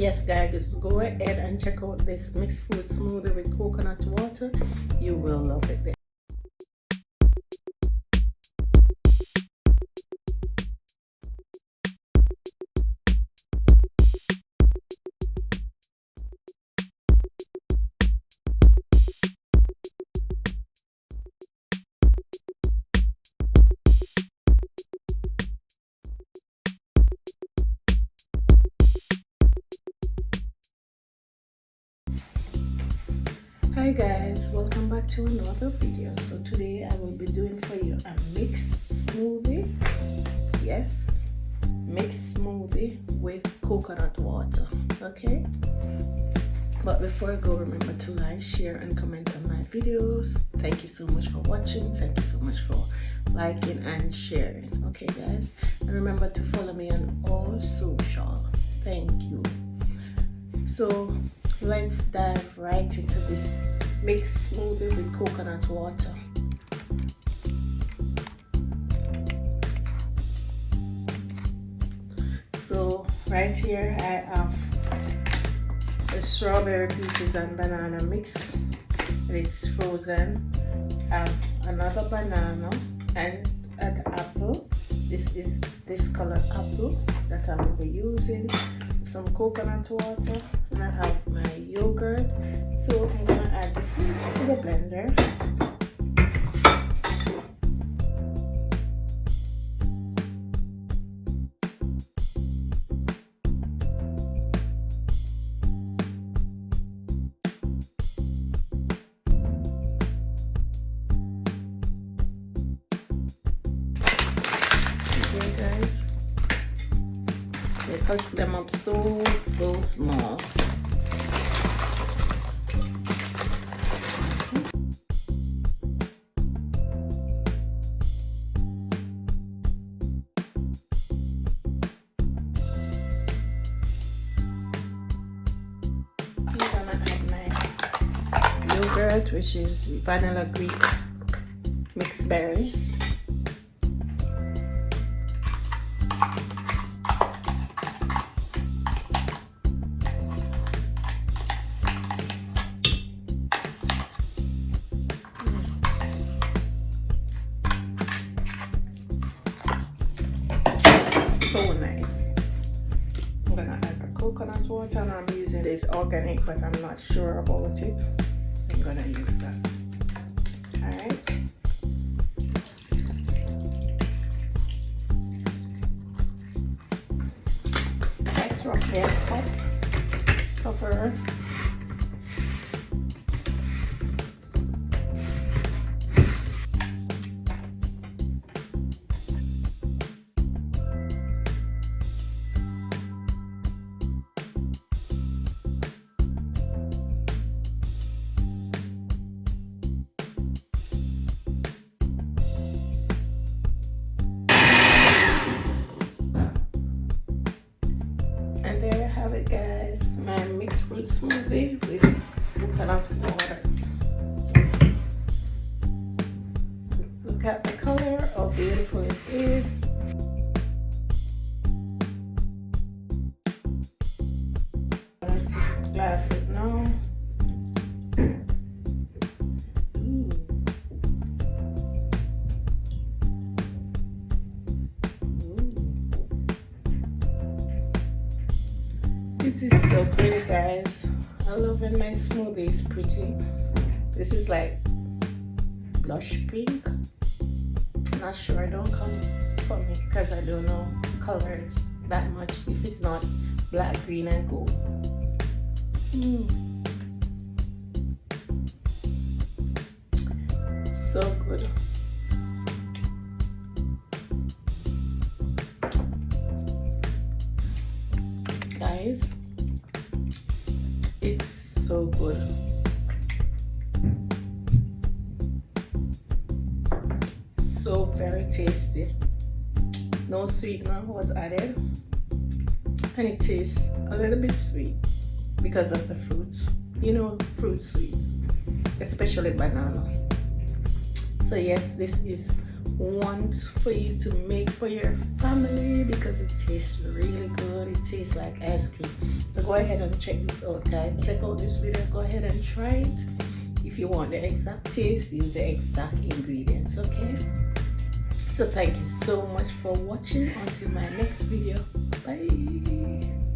Yes guys, go ahead and check out this mixed fruit smoothie with coconut water. You will love it. Hi guys, welcome back to another video. So today I will be doing for you a mixed smoothie. Yes, mixed smoothie with coconut water. Okay, but before I go, remember to like, share and comment on my videos. Thank you so much for watching. Thank you so much for liking and sharing. Okay guys, and remember to follow me on all social. Thank you. So let's dive right into this mixed smoothie with coconut water. So right here I have the strawberry, peaches and banana mix, and it's frozen. I have another banana and an apple. This is this color apple that I will be using. Some coconut water, and I have my yogurt. So I'm gonna add the fruits to the blender. Okay guys, they cut them up so small. I'm gonna add my yogurt, which is vanilla Greek mixed berry. So nice. I'm gonna add the coconut water, and I'm using this organic, but I'm not sure about it. I'm gonna use that. Alright. Let's roughly cover. And there you have it guys, my mixed fruit smoothie with coconut water. Look at the color, how beautiful it is. Glass it now. This is so pretty guys. I love when my smoothie is pretty. This is like blush pink. Not sure, don't come for me because I don't know colors that much if it's not black, green and gold. So good. Guys, it's so good. So very tasty. No sweetener was added, and it tastes a little bit sweet because of the fruits. You know, fruit sweet, especially banana. So yes, this is want for you to make for your family because it tastes really good. It tastes like ice cream. So go ahead and check this out, guys. Check out this video, go ahead and try it. If you want the exact taste, use the exact ingredients, okay? So thank you so much for watching. Until my next video, bye.